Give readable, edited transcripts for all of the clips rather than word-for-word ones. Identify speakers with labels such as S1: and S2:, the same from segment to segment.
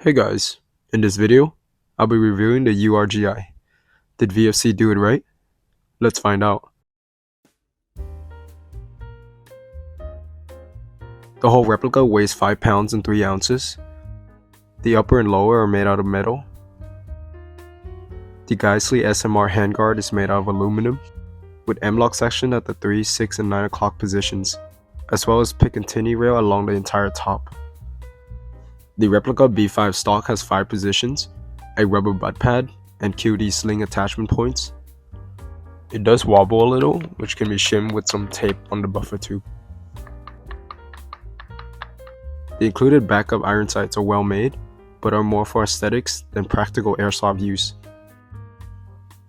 S1: Hey guys, in this video, I'll be reviewing the URG-I. Did VFC do it right? Let's find out. The whole replica weighs 5 pounds and 3 ounces. The upper and lower are made out of metal. The Geissele SMR handguard is made out of aluminum, with M-lock section at the 3, 6, and 9 o'clock positions, as well as Picatinny rail along the entire top. The replica B5 stock has 5 positions, a rubber butt pad, and QD sling attachment points. It does wobble a little, which can be shimmed with some tape on the buffer tube. The included backup iron sights are well made, but are more for aesthetics than practical airsoft use.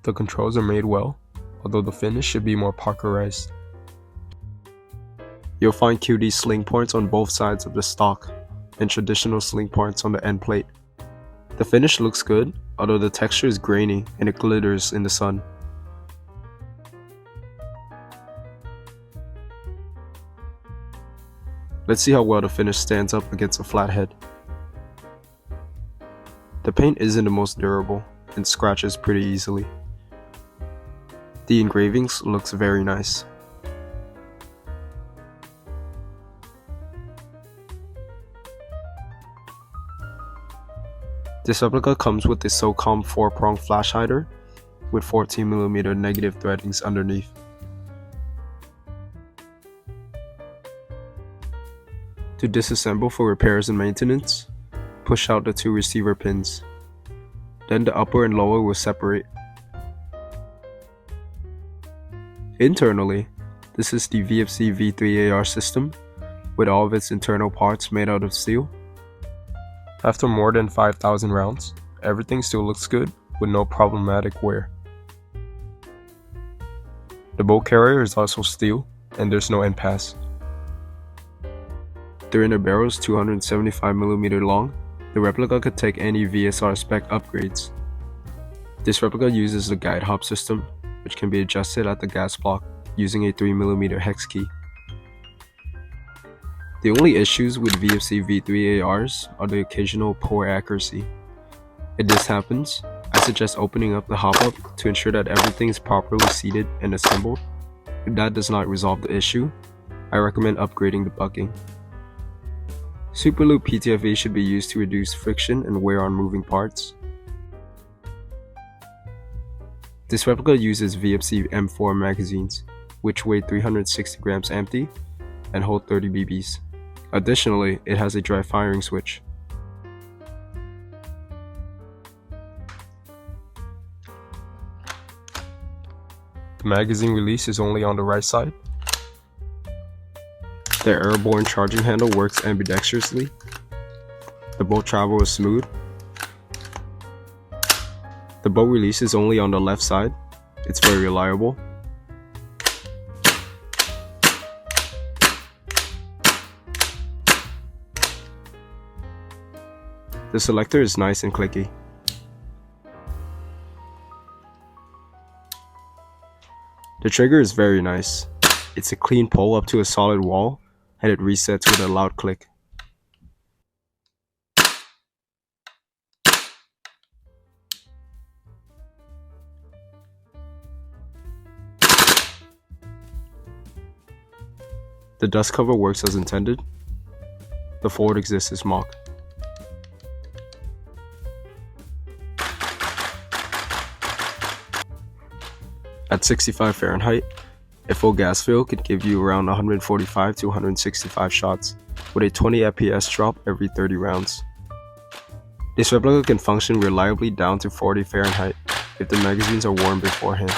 S1: The controls are made well, although the finish should be more Parkerized. You'll find QD sling points on both sides of the stock, and traditional sling points on the end plate. The finish looks good, although the texture is grainy and it glitters in the sun. Let's see how well the finish stands up against a flat head. The paint isn't the most durable and scratches pretty easily. The engravings looks very nice. This replica comes with the SOCOM 4-prong flash hider with 14mm negative threadings underneath. To disassemble for repairs and maintenance, push out the 2 receiver pins. Then the upper and lower will separate. Internally, this is the VFC V3 AR system with all of its internal parts made out of steel. After more than 5,000 rounds, everything still looks good with no problematic wear. The bolt carrier is also steel and there's no end pass. The inner barrel is 275mm long. The replica could take any VSR spec upgrades. This replica uses the guide hop system, which can be adjusted at the gas block using a 3mm hex key. The only issues with VFC V3 ARs are the occasional poor accuracy. If this happens, I suggest opening up the hop-up to ensure that everything is properly seated and assembled. If that does not resolve the issue, I recommend upgrading the bucking. Superloop PTFE should be used to reduce friction and wear on moving parts. This replica uses VFC M4 magazines, which weigh 360 grams empty and hold 30 BBs. Additionally, it has a dry firing switch. The magazine release is only on the right side. The airborne charging handle works ambidextrously. The bolt travel is smooth. The bolt release is only on the left side. It's very reliable. The selector is nice and clicky. The trigger is very nice. It's a clean pull up to a solid wall, and it resets with a loud click. The dust cover works as intended. The forward exist is mock. At 65 Fahrenheit, a full gas fill could give you around 145 to 165 shots, with a 20 FPS drop every 30 rounds. This replica can function reliably down to 40 Fahrenheit if the magazines are warmed beforehand.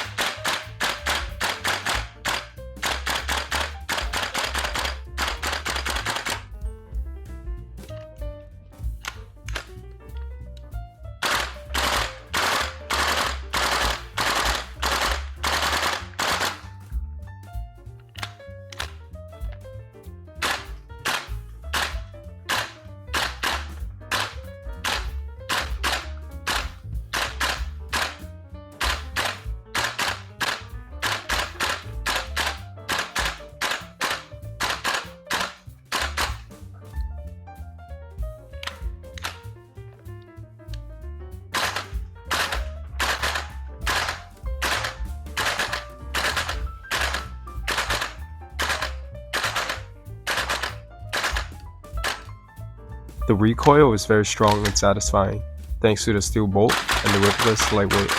S1: The recoil is very strong and satisfying, thanks to the steel bolt and the replica is lightweight.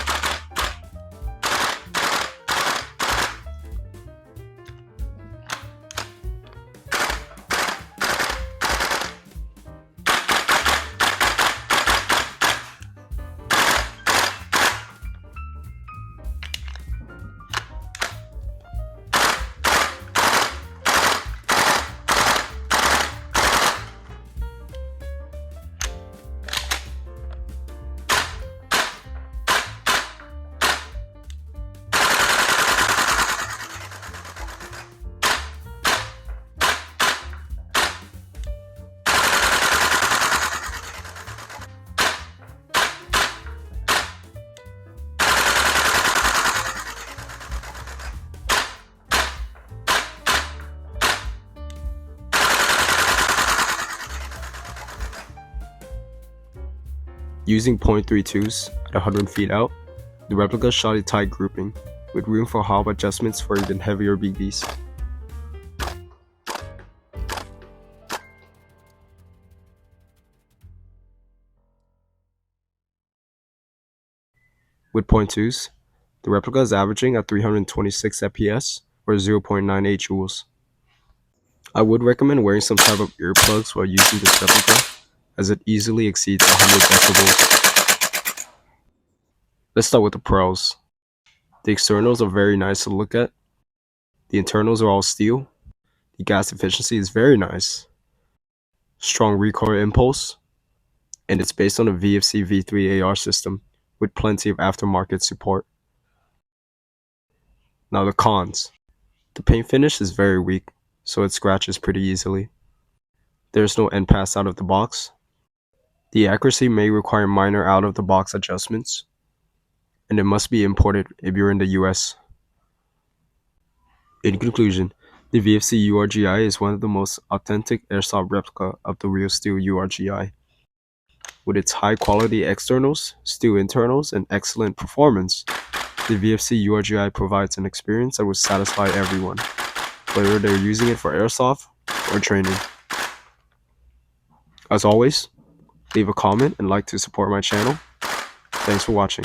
S1: Using .32s at 100 feet out, the replica shot a tight grouping, with room for hop adjustments for even heavier BBs. With .2s, the replica is averaging at 326 FPS or 0.98 joules. I would recommend wearing some type of earplugs while using this replica, as it easily exceeds 100 decibels. Let's start with the pros. The externals are very nice to look at. The internals are all steel. The gas efficiency is very nice. Strong recoil impulse. And it's based on a VFC V3 AR system with plenty of aftermarket support. Now the cons. The paint finish is very weak, so it scratches pretty easily. There's no end pass out of the box. The accuracy may require minor out of the box adjustments, and it must be imported if you're in the US. In conclusion, the VFC URG-I is one of the most authentic airsoft replica of the real steel URG-I. With its high quality externals, steel internals, and excellent performance, the VFC URG-I provides an experience that will satisfy everyone, whether they're using it for airsoft or training. As always, leave a comment and like to support my channel. Thanks for watching.